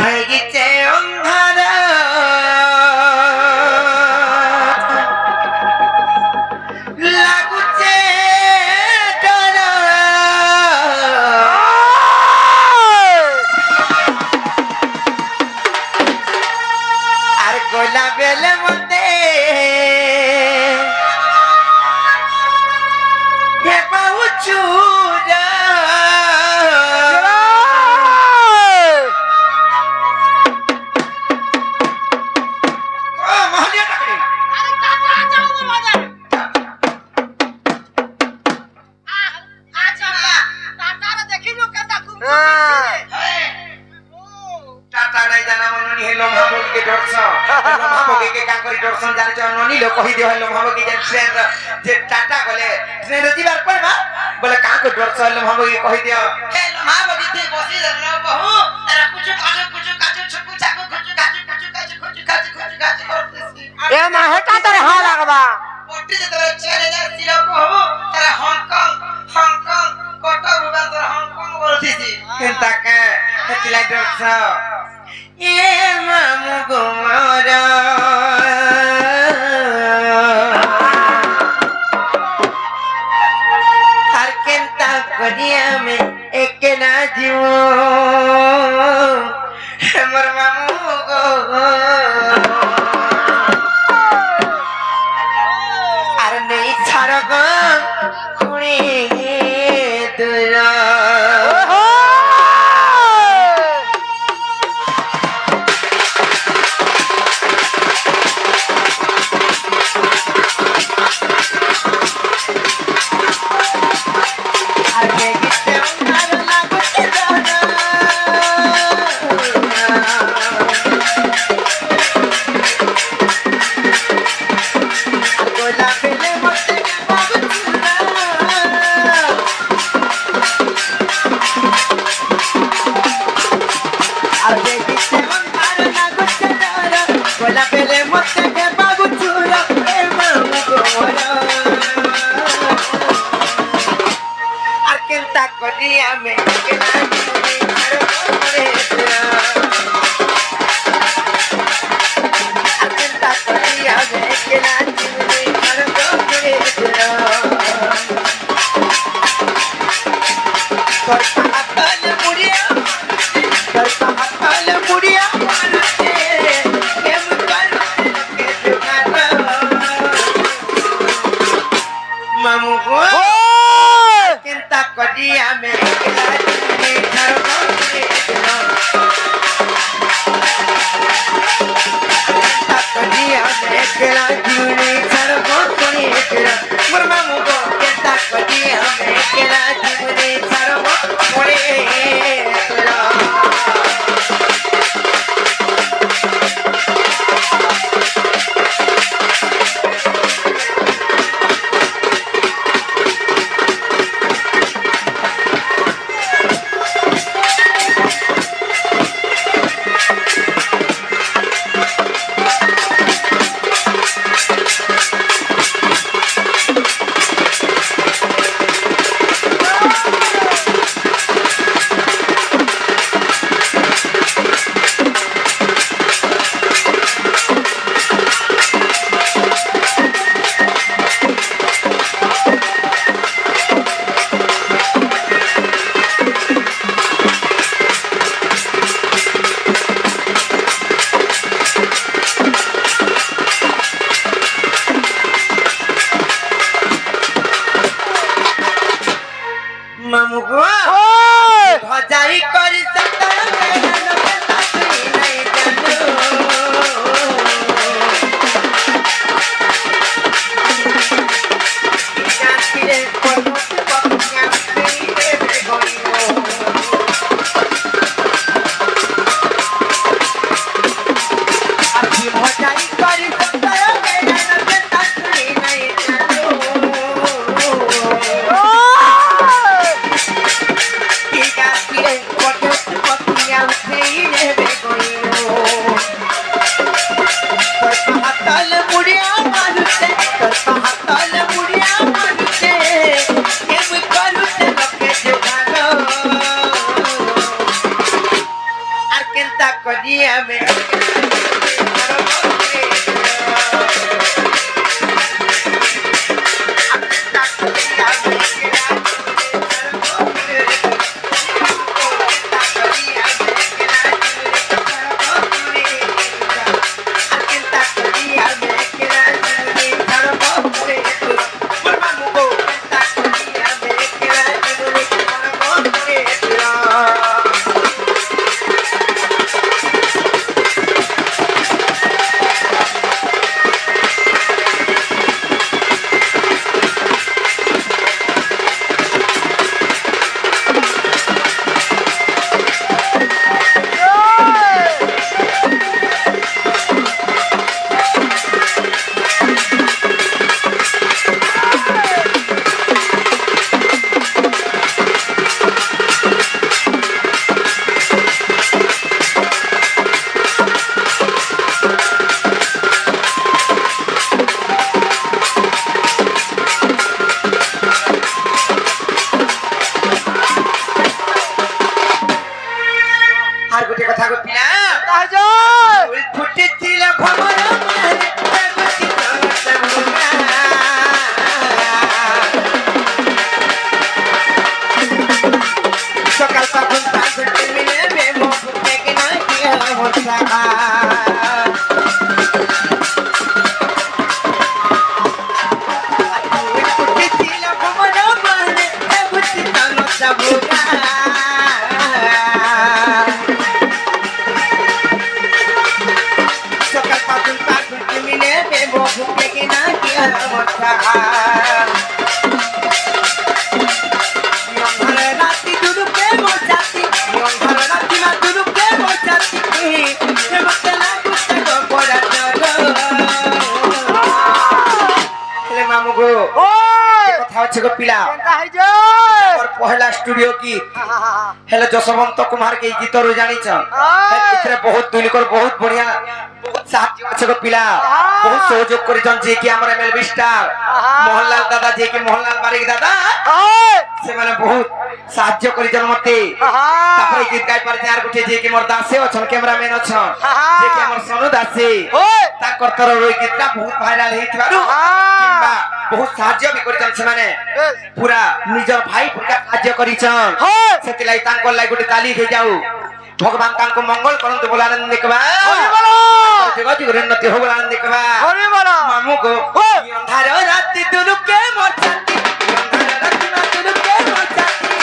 ঘেগিছে অন্ধার লাগুছে ডর আর গোলা বেলে মতে হে পাউছু टाटा बोले ट्रेन दिबार पर बा बोले का को डर चल हम ये कहि दियो ए लम्हा बगी थे बसी न बहु तेरा कुछ काचो छकु चाको कुछ काचो करतेसी ए माहेटा तोर हा लागबा ओटी जे तोर 4000 सिलो बहु तेरा हांगकांग कोटो रुबा तोर हांगकांग बोलतीसी केनता के हेतिला डर छ ए मामु गोमरा कदिया में एक ना जीवो हमर मामू गो अरे नहीं छाड़ गो कुणी तुरा কেনতা করি আমি আর গোটে কথা কইলা ফুটেছিল ভবন সকাল পাখন পাঁচটি মিলে বেমো থেকে না কি অবস্থা ফুটেছিল ভবন মানে বুঝি না যাবুগা সকাল পাখন পাঁচটি মিলে বেমো থেকে না কি অবস্থা রাতি দুরুপে মোচাতি রাতি মা দুরুপে মোচাতি মতলা কুতে গো পড়া চলো মামু গো কথা হচ্ছে গো পিলা और पहला स्टूडियो गीत हेलो जसवंत कुमार के गीत रो जानी छ एथरे बहुत दुली कर बहुत बढ़िया बहुत साथ আছে গো পিলা बहुत सहयोग करी जन जे कि हमर एमएलबी स्टार मोहनलाल दादा जे कि मोहनलाल बारिक दादा से माने बहुत साहाय्य करी जन मते तापर गीत गाय पर यार गुटे जे कि मोर दासे अछन कैमरामैन अछन जे कि हमर सोनू दासे ता करतर रो गीतटा बहुत वायरल हेतिबारु किंबा बहुत साहाय्य भी करी जन से माने पूरा निजर भाई पुरका साहाय्य करी छन सेति लाई तांको लाई गुटे ताली दे जाऊ भगवान तांको मंगल करंतु बोला आनंद देखबा हरि बोलो जगत उन्नति हो बोला आनंद देखबा हरि बोलो मामू को अंधार रात दुरुके मोचाती अंधार रात ना दुरुके मोचाती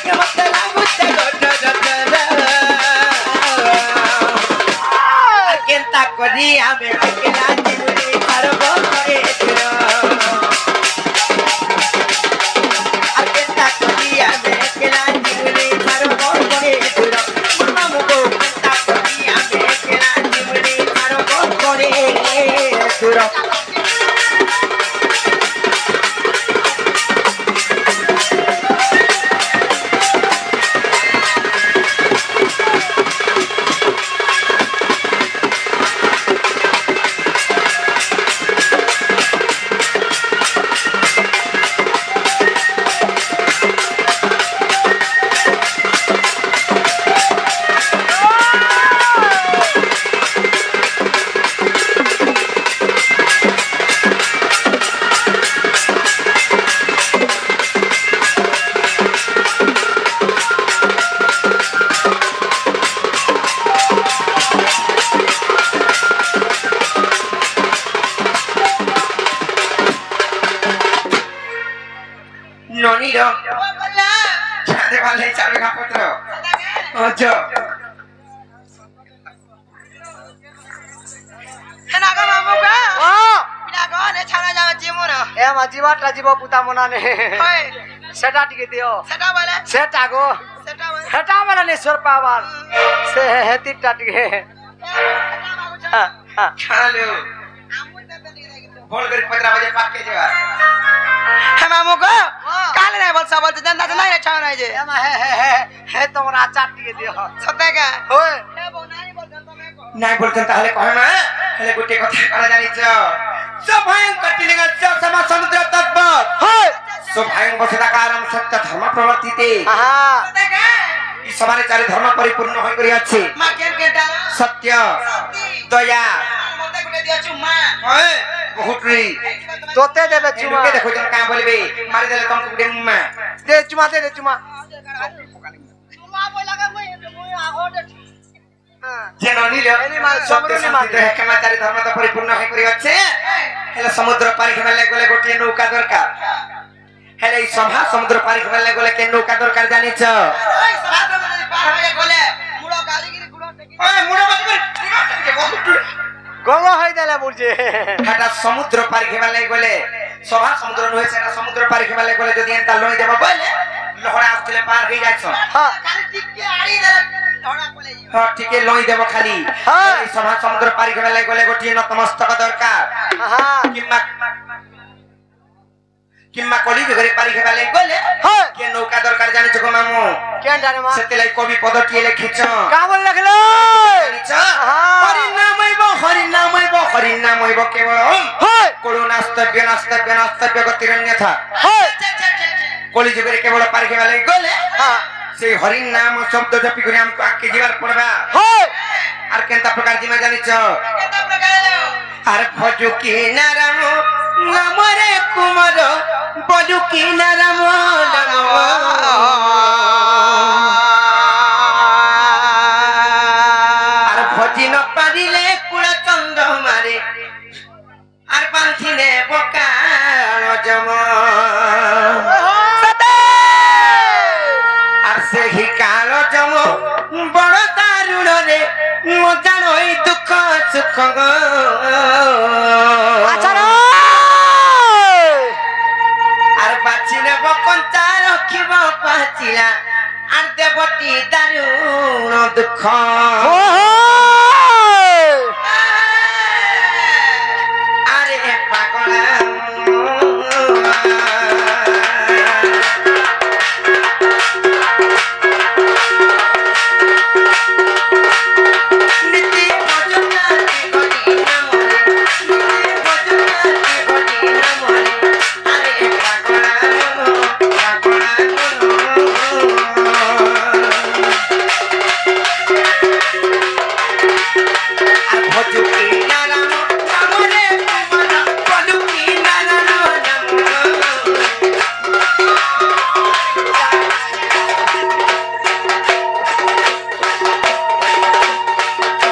के मतला गुते गोट केनता करी आमे केला जीवनी करबो करे केनता करी आमे केला जीवनी करबो करे मामू को केनता करी आमे केला जीवनी करबो करे तुरा नोनी रो बोला छादे वाले चावे का पुत्र ओजो हेनागा मामू का बिना ने छाना जावे जीमुन ए मा जीवाटा जीव पुता मनाने होय सेटा टिके दियो सेटा वाले सेटा गो सेटा वाला ने स्वर पावर से हेतिटा टिके चलो बोल कर 15 बजे पाके जेवा हे मामू को काले नहीं बोल सब जनता से नहीं अच्छा नहीं जे हे तोरा चाटी के दियो सते का होय हे बो नहीं बोल जनता में को नहीं बोल जनता हले कहे ना हले गुटे कथा करा जानी छ सब भयंकर कटिलिंग सब समा समुद्र तत्व होय सब भयंकर बसदा कारम सत्य धर्म प्रवर्तिते सते का ই সমারে চারি ধর্ম পরিপূর্ণ হই করি আছে মা কেন কেটা সত্য সত্যি দয়া মতে গুটে দিয়াছু মা হয় বহুত রি তোতে দেবে চুমা এনুকে দেখো জন কাম বলবে মারি দিলে তোমাকে গুডে মুম্মা দে চুমা দে চুমা চুমা বই লাগা মই আগতে যেন নিল সত্য শান্তি দেহে কেমা চারি ধর্ম তো পরিপূর্ণ হই করি আছে হেলে সমুদ্র পারি খেলে গলে গোটিয়ে নৌকা দরকার হেলে এই সভা সমুদ্র পারি খেলে গলে কে নৌকা দরকার জানিছ ওই সারা যদি পার হয়ে গলে মুড়ো গালিগিরি গুড়ো দেখি ওই মুড়ো বাজবে বহুত গঙ্গা হই দেলে বুঝে হাটা সমুদ্র পারি খেলে গলে সভা সমুদ্র নয় সেটা সমুদ্র পারি খেলে গলে যদি এন্তা লই দেব বলে লহড়া আসলে পার হই যাইছ খালি টিকে আড়ি দে ধরা বলে হ্যাঁ ঠিকই লই দেব খালি হ্যাঁ। এই সভা সমুদ্র পারি খেলে গলে গোটিয়ে নতমস্তক দরকার হ্যাঁ কিম্বা কিম্বা কলি ঘরে পারি খেলে গলে হ্যাঁ কে নৌকা দরকার জানিছ গো মামু কেন জানে মা সেতেলাই কবি পদটি লিখিছ কামল লাগলো জানিছ হ্যাঁ। হরি নাম হইব কেবল হয় করুণাস্তব্য নাস্তব্য নাস্তব্য গতিরন্যথা হয় কলি যুগরে কেবল পারি খেলে গলে হ্যাঁ সেই হরির নাম শব্দ জপি করে আমকো আকে জীবার পড়বা হয় আর কেনতা প্রকার জিমা জানিছ কেতা প্রকার এলো আর ভজু কি নারাম নামরে কুমার বজু কি নারাম আর ভজি ন পারিলে কুড়া চন্দ মারে আর পান্থিনে বকার জম আর সেই কাল জম বড় দারুণ রে মজানই দুঃখ সুখ আচার আর বাঁচি নেব কঞ্চা রখিব পাচিলা আর দেবতী দারুণ দুঃখ আরে পাগলা নীতি ভজনাতি গতি নামরে নীতি ভজনাতি গতি নামরে আরে পাগলা আর ভজুকি নারাম নামরে কুমার ভজুকি নারাম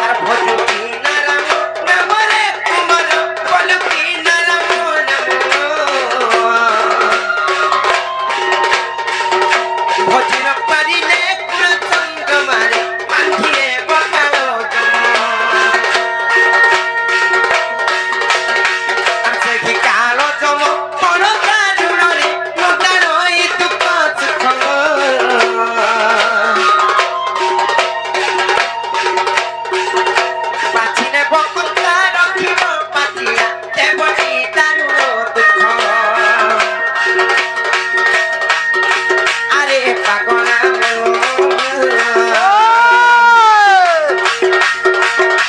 আর ভজুকি নারাম নামরে কুমার ভজুকি নারাম ভজিন পারিলে কুড় চন্দ্র মারে পান্থিয়ে বকালো আর সেই কালো জম বড় দারুণরে মজানই দুঃখ সুখ পাচিনে বকতা রখিব পাচিয়া দেবতী দারুণ দুঃখ আরে পাগলা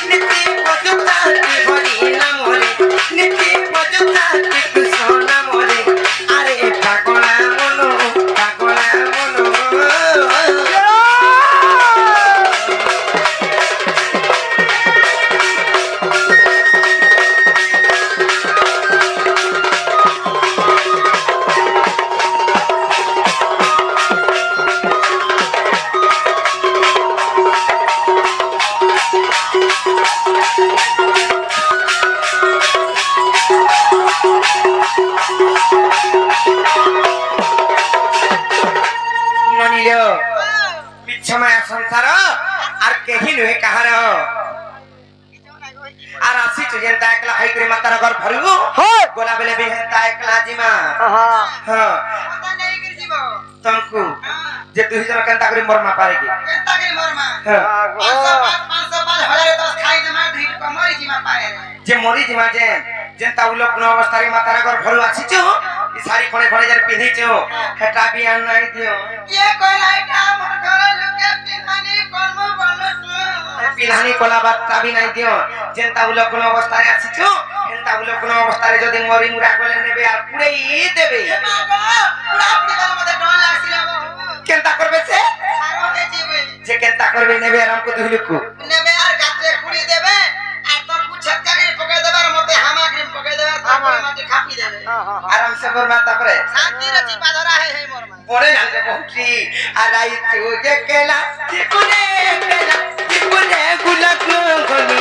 নীতি ভজতাতি হরি নামরে নীতি ভজতাতি কৃষ্ণ নামরে আরে পাগলা মনো পাগলা মনো মনিল মিছমায়া সংসার আর কেহি নুহে কাহার আর আসিছু যেন্তা একলা হই করে মাতার ঘর ভরিবু হয় গোলা বেলে বিহেন্তা একলা জিমা হ্যাঁ হ্যাঁ কথা নেই গির জীব তমকু যে দুই জন কেনতা করে মরমা পারে কি কেতা গির মরমা হ্যাঁ 505 হজারে 10 খাই দে মা দুই কমরি জিমা পায় যে মরি জিমা যে যেন্তা উলগ্ন অবস্থারে মাতার ঘর ভরু আসিছু ই শাড়ি খড়ে খড়ে যার পিঁধিছু হেটা বি আর নাই দিও ये कोला এটা আমার ঘরে লোকে পিনানি কর্ম বলছু পিলানি কলা বার্তা বি নাই দিও যেন্তা উলগ্ন অবস্থায় আসিছু হেন্তা উলগ্ন অবস্থায় যদি মরি মুরা গলে নেবে আর পুড়েই দেবে এ মা গো পুরা পুরি গলা মতে ডর লাগছিল গো কেনতা করবে সে সাগরে যাবে যে কেনতা করবে নেবে আরাম কো দিলুকু নেবে আর গাছে কুড়ি দেবে আর তোর পুছাত কাকে পকাই দেবে আর মতে হামাগ্রিম পকাই দেবে আর তারপরে মাটি খাপি দেবে আরাম সে করবা তারপরে শান্তি রচি বাধরা হে মোর মা পরে না যে বহুটি আর আই তু যে কেলা চিকুনে কেলা চিকুনে গুলাক গনি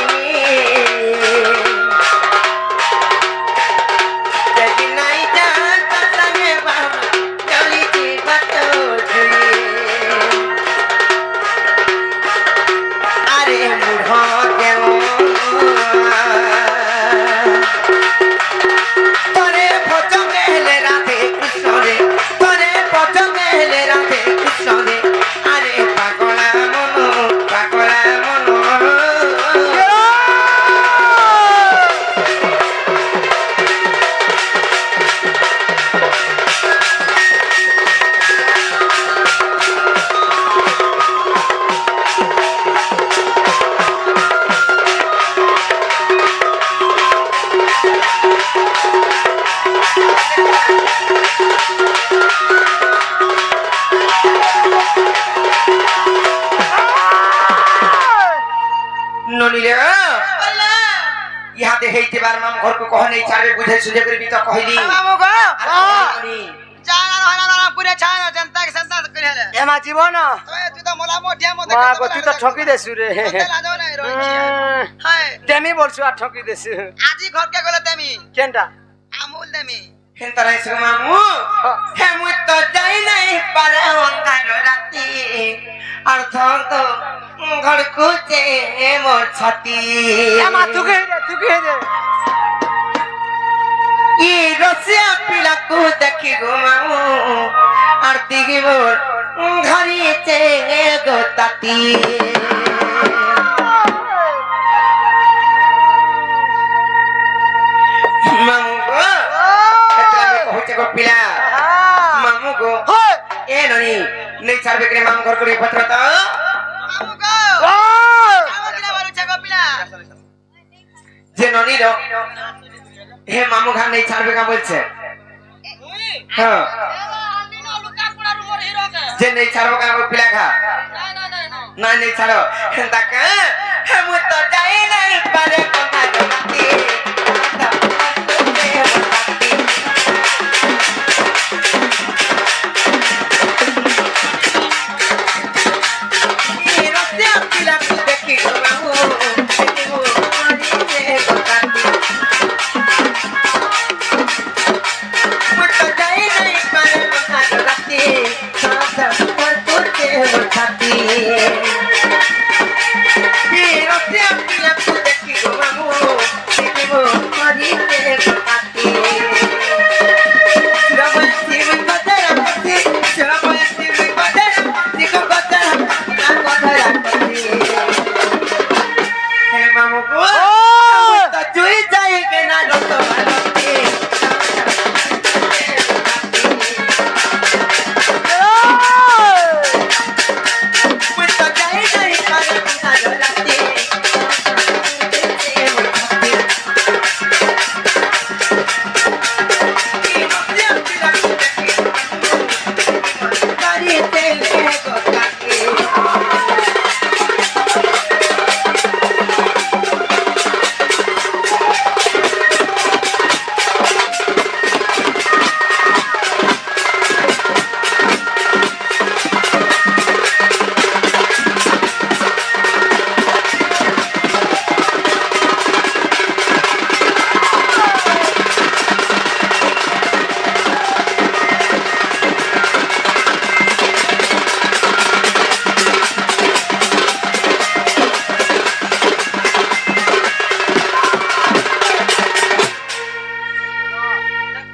যদি নাই জান তাসনে বাবা চলি কি বাতো ধুই আরে মুঢ় কেও তরে ভজনে হেলে রাধে কৃষ্ণ রে তরে ভজনে হেলে রাধে কৃষ্ণ রে আরে পাগলা মন ননিলে বললা ইহাতে হেইতে বার মাম ঘর কো কহ নেই ছাড়বে বুঝে সুঝে করে বিত কহিলি বাবু গো আরে জানা হলা না পুরে ছানা জনতা কে সন্তান করে হেলে এমা জীবন তুই তো মোলা মোটিয়া মতে মা গো তুই তো ঠকি দেছু রে লাজো নাই রইছি হায় তেমি বলছু আর ঠকি দেছু আজি ঘর কে গলে তেমি কেনটা আমুল দেমি হেনতা নাই সে মামু হে মুই তো যাই নাই পারে অন্ধার রাতি আর ধর তো ঘর কুচে মোর ছাতি এমা তুকে দে ই রসিয়া পিলাকু দেখি গো মামু আর দিগি মোর ঘরিতে গো তাতি মামু গো এটা আমি কইতে গো পিলা মামু গো এ ননি নেই ছাড়বে করে মামু ঘর করে পত্র তো মামু গো আমা কিনা বারু ছাগো পিলা যে ননি র হে মামু ঘর নেই ছাড়বে কা বলছে মুই হ্যাঁ আন্নি না লুকা কুড়া রুমর হিরো কে যে নেই ছাড়বে কা পিলা খা না না নেই ছাড়ো তাকে হে মুই তো যাই নাই পারে কথা রাতি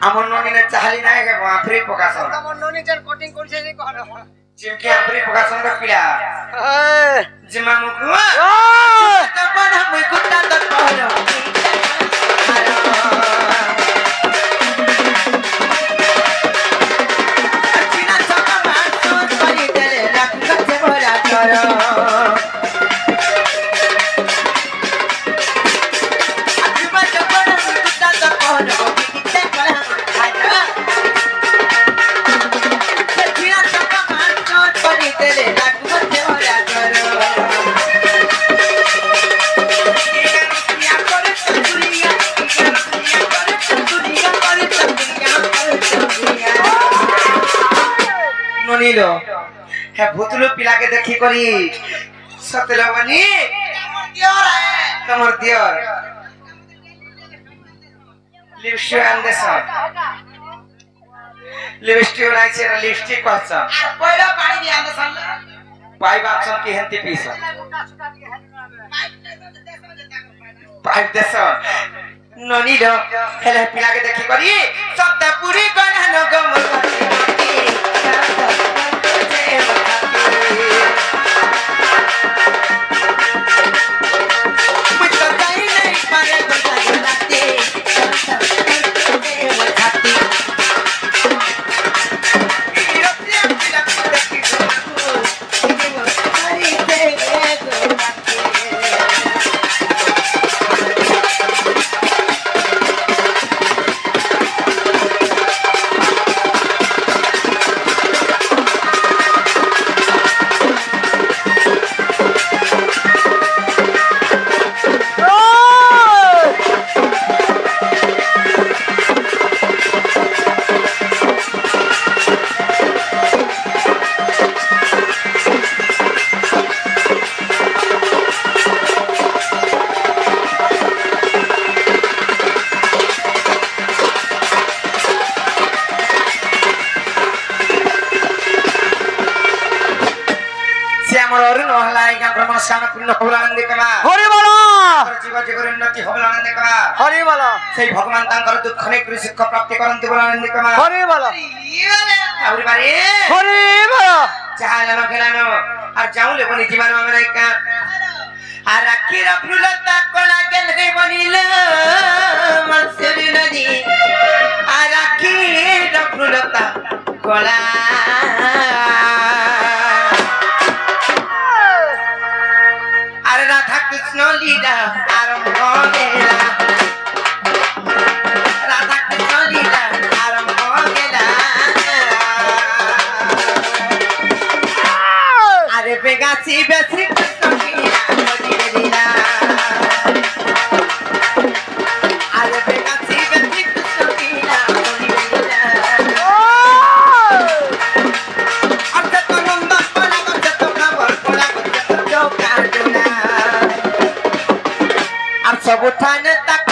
আমার ননিনে চাহালি নাই গে আফরি প্রকাশন তোমার ননিটার কোটিং করছে নি কোন চিমকি আফরি প্রকাশন রে পিলা এই জিমা মুকু ও তপন মুই কুত্তা তো কহলো চিনা চকা মাসু করি দেলে লাখ কাছে ভরা করো আজিবা তপন মুই কুত্তা তো কহলো কিতে করা খায়া চিনা চকা মাসু ননিল হ্যাঁ ভুতুলো পিলাকে দেখি করি সতলবনি তোমার দিয়র লিপস্টিক আনদেছ লিপস্টিক নাইছে লিপস্টিক করছ পয়লা পানি দিয়ে আনতে সামনে পাই বাপসন কি হেন্তি পিস পাইপ দেশ ননিল হেলে পিলাকে দেখি করি সপ্তাহ পুরি গনানো গমল হরি বল হরি বল সেই ভগবান তাঙ্কর দুঃখ নেই শিক্ষ প্রাপ্তি করন্তি বলে আনন্দিত মা হরি বল আউরি বারে হরি বল চাহালানো খেলানো আর যাউলে বনি জীবন আমেরিকা আর রাখির ফুলতা কোলা গেল গে বনিল মনসুরি নদী আর রাখির ফুলতা কোলা আর রাধা কৃষ্ণ লীলা আরম্ভ গেলা রাধা কৃষ্ণ লীলা আরম্ভ গেলা আরে বেগাছি বেশি কৃষ্ণ লীলা নদী লীলা আরে বেগাছি বেশি কৃষ্ণ লীলা নদী লীলা অর্থ তো নন্দন বলা গছে তো খবর বলা গছে তো কাটনা আর সব থানে তাক